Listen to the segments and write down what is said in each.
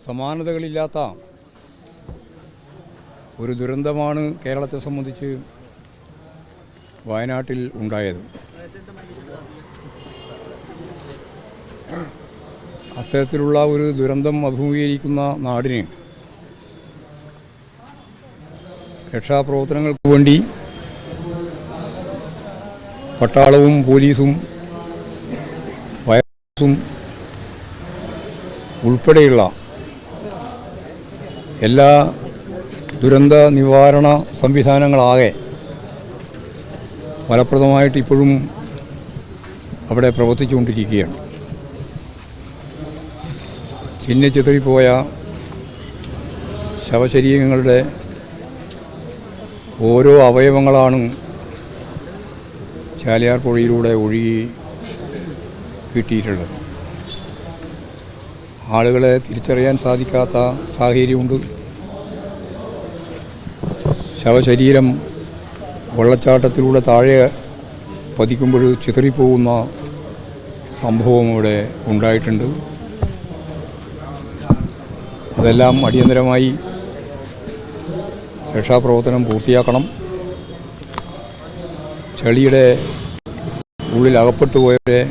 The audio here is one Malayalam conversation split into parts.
സമാനതകളില്ലാത്ത ഒരു ദുരന്തമാണ് കേരളത്തെ സംബന്ധിച്ച് വയനാട്ടിൽ ഉണ്ടായത്. അത്തരത്തിലുള്ള ഒരു ദുരന്തം അഭിമുഖീകരിക്കുന്ന നാടിന് രക്ഷാപ്രവർത്തനങ്ങൾക്ക് വേണ്ടി പട്ടാളവും പോലീസും ഫയർഫോഴ്സും ഉൾപ്പെടെയുള്ള എല്ലാ ദുരന്ത നിവാരണ സംവിധാനങ്ങളാകെ ഫലപ്രദമായിട്ട് ഇപ്പോഴും അവിടെ പ്രവർത്തിച്ചുകൊണ്ടിരിക്കുകയാണ്. ചിന്നിച്ചിതറിപ്പോയ ശവശരീരങ്ങളുടെ ഓരോ അവയവങ്ങളാണ് ചാലിയാർ പുഴയിലൂടെ ഒഴുകി കിട്ടിയിട്ടുള്ളത്. ആളുകളെ തിരിച്ചറിയാൻ സാധിക്കാത്ത സാഹചര്യമുണ്ട്. ശവശരീരം വെള്ളച്ചാട്ടത്തിലൂടെ താഴെ പതിക്കുമ്പോൾ ചിതറിപ്പോകുന്ന സംഭവം ഇവിടെ ഉണ്ടായിട്ടുണ്ട്. അതെല്ലാം അടിയന്തരമായി രക്ഷാപ്രവർത്തനം പൂർത്തിയാക്കണം. ചളിയുടെ ഉള്ളിൽ അകപ്പെട്ടു പോയവരെ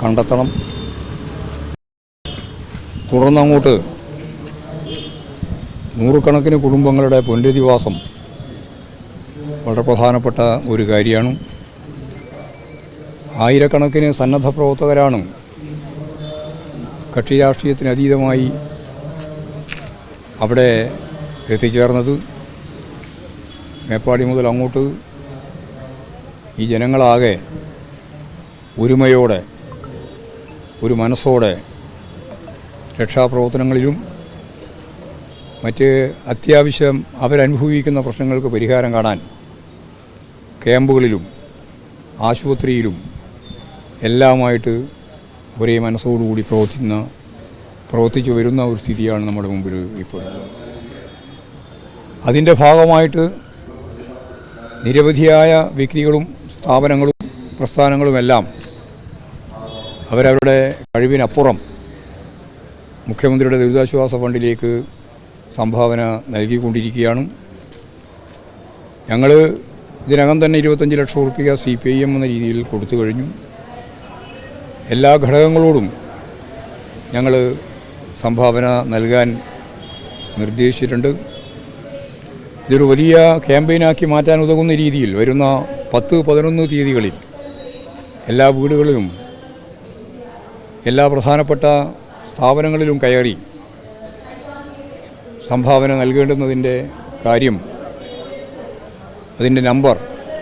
കണ്ടെത്തണം. തുടർന്നങ്ങോട്ട് നൂറുകണക്കിന് കുടുംബങ്ങളുടെ പുനരധിവാസം വളരെ പ്രധാനപ്പെട്ട ഒരു കാര്യമാണ്. ആയിരക്കണക്കിന് സന്നദ്ധ പ്രവർത്തകരാണ് കക്ഷി രാഷ്ട്രീയത്തിനതീതമായി അവിടെ എത്തിച്ചേർന്നത്. മേപ്പാടി മുതൽ അങ്ങോട്ട് ഈ ജനങ്ങളാകെ ഒരുമയോടെ ഒരു മനസ്സോടെ രക്ഷാപ്രവർത്തനങ്ങളിലും മറ്റ് അത്യാവശ്യം അവരനുഭവിക്കുന്ന പ്രശ്നങ്ങൾക്ക് പരിഹാരം കാണാൻ ക്യാമ്പുകളിലും ആശുപത്രിയിലും എല്ലാമായിട്ട് ഒരേ മനസ്സോടുകൂടി പ്രവർത്തിച്ചു വരുന്ന ഒരു സ്ഥിതിയാണ് നമ്മുടെ മുമ്പിൽ ഇപ്പോൾ. അതിൻ്റെ ഭാഗമായിട്ട് നിരവധിയായ വ്യക്തികളും സ്ഥാപനങ്ങളും പ്രസ്ഥാനങ്ങളുമെല്ലാം അവരവരുടെ കഴിവിനപ്പുറം മുഖ്യമന്ത്രിയുടെ ദുരിതാശ്വാസ ഫണ്ടിലേക്ക് സംഭാവന നൽകിക്കൊണ്ടിരിക്കുകയാണ്. ഞങ്ങൾ ഇതിനകം തന്നെ 25 ലക്ഷം രൂപ CPIM എന്ന രീതിയിൽ കൊടുത്തു കഴിഞ്ഞു. എല്ലാ ഘടകങ്ങളോടും ഞങ്ങൾ സംഭാവന നൽകാൻ നിർദ്ദേശിച്ചിട്ടുണ്ട്. ഇതൊരു വലിയ ക്യാമ്പയിനാക്കി മാറ്റാൻ ഉതകുന്ന രീതിയിൽ വരുന്ന 10-11 തീയതികളിൽ എല്ലാ വീടുകളിലും എല്ലാ പ്രധാനപ്പെട്ട സ്ഥാപനങ്ങളിലും കയറി സംഭാവന നൽകേണ്ടുന്നതിൻ്റെ കാര്യം, അതിൻ്റെ നമ്പർ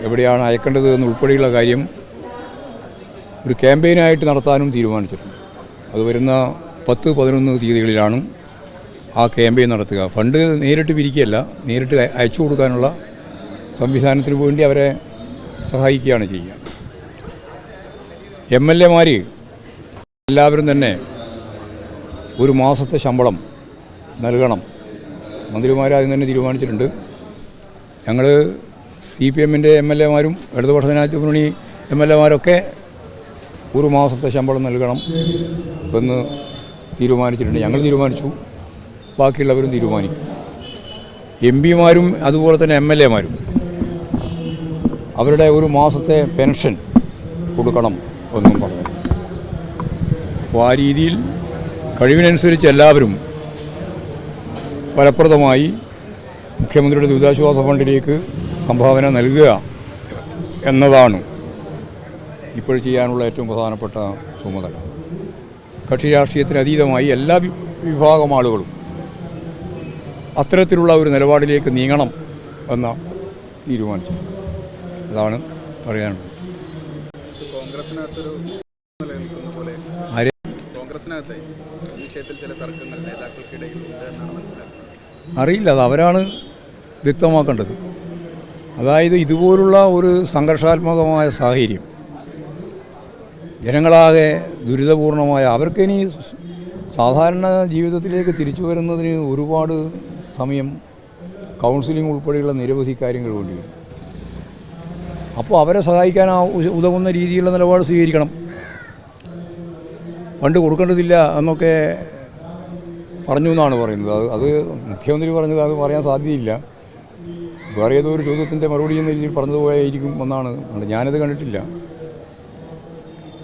എവിടെയാണ് അയക്കേണ്ടത് എന്നുൾപ്പെടെയുള്ള കാര്യം ഒരു ക്യാമ്പയിനായിട്ട് നടത്താനും തീരുമാനിച്ചിട്ടുണ്ട്. അത് വരുന്ന 10-11 തീയതികളിലാണ് ആ ക്യാമ്പയിൻ നടത്തുക. ഫണ്ട് നേരിട്ട് പിരിക്കുകയല്ല, നേരിട്ട് അയച്ചു കൊടുക്കാനുള്ള സംവിധാനത്തിന് വേണ്ടി അവരെ സഹായിക്കുകയാണ് ചെയ്യുക. MLA എല്ലാവരും തന്നെ ഒരു മാസത്തെ ശമ്പളം നൽകണം. മന്ത്രിമാർ ആദ്യം തന്നെ തീരുമാനിച്ചിട്ടുണ്ട്. ഞങ്ങൾ CPMൻ്റെ MLA ഇടതുപക്ഷ ജനാധിപത്യ മുന്നണി MLA ഒരു മാസത്തെ ശമ്പളം നൽകണം എന്ന് തീരുമാനിച്ചിട്ടുണ്ട്. ഞങ്ങൾ തീരുമാനിച്ചു, ബാക്കിയുള്ളവരും തീരുമാനിക്കും. MP അതുപോലെ തന്നെ MLA അവരുടെ ഒരു മാസത്തെ പെൻഷൻ കൊടുക്കണം എന്നും പറഞ്ഞു. അപ്പോൾ ആ രീതിയിൽ കഴിവിനനുസരിച്ച് എല്ലാവരും ഫലപ്രദമായി മുഖ്യമന്ത്രിയുടെ ദുരിതാശ്വാസ ഫണ്ടിലേക്ക് സംഭാവന നൽകുക എന്നതാണ് ഇപ്പോൾ ചെയ്യാനുള്ള ഏറ്റവും പ്രധാനപ്പെട്ട ചുമതല. കക്ഷി രാഷ്ട്രീയത്തിന് അതീതമായി എല്ലാ വിഭാഗം ആളുകളും അത്തരത്തിലുള്ള ഒരു നിലപാടിലേക്ക് നീങ്ങണം എന്ന തീരുമാനിച്ചു. അതാണ് പറയാനുള്ളത്. അറിയില്ല, അത് അവരാണ് വ്യക്തമാക്കേണ്ടത്. അതായത് ഇതുപോലുള്ള ഒരു സംഘർഷാത്മകമായ സാഹചര്യം ജനങ്ങളാകെ ദുരിതപൂർണമായ അവർക്കിനി സാധാരണ ജീവിതത്തിലേക്ക് തിരിച്ചു വരുന്നതിന് ഒരുപാട് സമയം കൗൺസിലിംഗ് ഉൾപ്പെടെയുള്ള നിരവധി കാര്യങ്ങൾ വേണ്ടി വരും. അപ്പോൾ അവരെ സഹായിക്കാൻ ഉതകുന്ന രീതിയിലുള്ള നിലപാട് സ്വീകരിക്കണം. ഫണ്ട് കൊടുക്കേണ്ടതില്ല എന്നൊക്കെ പറഞ്ഞു എന്നാണ് പറയുന്നത്. അത് മുഖ്യമന്ത്രി പറഞ്ഞത് അത് പറയാൻ സാധ്യതയില്ല. വേറെ ഏതോ ഒരു ചോദ്യത്തിൻ്റെ മറുപടി എന്ന രീതിയിൽ പറഞ്ഞതുപോലെയായിരിക്കും എന്നാണ്. ഞാനത് കണ്ടിട്ടില്ല.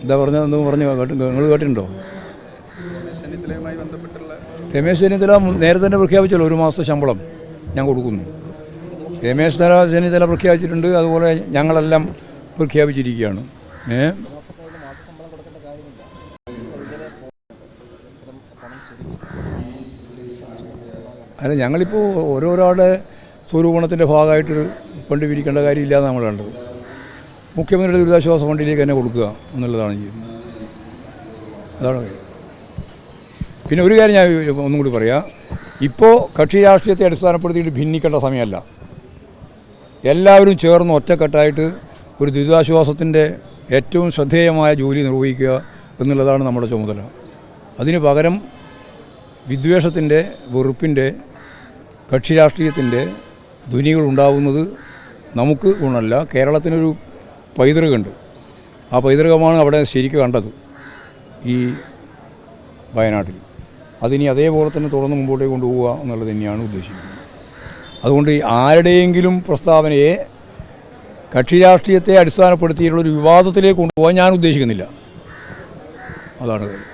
എന്താ പറഞ്ഞതെന്ന് പറഞ്ഞു നിങ്ങൾ കേട്ടിട്ടുണ്ടോ? രമേശ് ചെന്നിത്തല നേരത്തെ തന്നെ പ്രഖ്യാപിച്ചല്ലോ 1 മാസത്തെ ശമ്പളം ഞാൻ കൊടുക്കുന്നു. രമേശ് ചെന്നിത്തല പ്രഖ്യാപിച്ചിട്ടുണ്ട്, അതുപോലെ ഞങ്ങളെല്ലാം പ്രഖ്യാപിച്ചിരിക്കുകയാണ്. അല്ല, ഞങ്ങളിപ്പോൾ ഓരോരാളുടെ സ്വരൂപണത്തിൻ്റെ ഭാഗമായിട്ട് ഫണ്ട് പിരിക്കേണ്ട കാര്യമില്ലാതെ നമ്മൾ കണ്ടത്. മുഖ്യമന്ത്രിയുടെ ദുരിതാശ്വാസ ഫണ്ടിലേക്ക് തന്നെ കൊടുക്കുക എന്നുള്ളതാണ് ചെയ്യുന്നത്. അതാണ് കാര്യം. പിന്നെ ഒരു കാര്യം ഞാൻ ഒന്നും കൂടി പറയാം. ഇപ്പോൾ കക്ഷി രാഷ്ട്രീയത്തെ അടിസ്ഥാനപ്പെടുത്തിയിട്ട് ഭിന്നിക്കേണ്ട സമയമല്ല. എല്ലാവരും ചേർന്ന് ഒറ്റക്കെട്ടായിട്ട് ഒരു ദുരിതാശ്വാസത്തിൻ്റെ ഏറ്റവും ശ്രദ്ധേയമായ ജോലി നിർവഹിക്കുക എന്നുള്ളതാണ് നമ്മുടെ ചുമതല. അതിന് പകരം വിദ്വേഷത്തിൻ്റെ, വെറുപ്പിൻ്റെ, കക്ഷി രാഷ്ട്രീയത്തിൻ്റെ ധ്വനികൾ ഉണ്ടാവുന്നത് നമുക്ക് ഗുണമല്ല. കേരളത്തിനൊരു പൈതൃകമുണ്ട്. ആ പൈതൃകമാണ് അവിടെ ശരിക്കും കണ്ടത് ഈ വയനാട്ടിൽ. അതിനി അതേപോലെ തന്നെ തുടർന്ന് മുമ്പോട്ടേക്ക് കൊണ്ടുപോവുക എന്നുള്ളത് തന്നെയാണ് ഉദ്ദേശിക്കുന്നത്. അതുകൊണ്ട് ആരുടെയെങ്കിലും പ്രസ്താവനയെ കക്ഷി രാഷ്ട്രീയത്തെ അടിസ്ഥാനപ്പെടുത്തിയിട്ടുള്ളൊരു വിവാദത്തിലേക്ക് കൊണ്ടുപോകാൻ ഞാൻ ഉദ്ദേശിക്കുന്നില്ല. അതാണ് കാര്യം.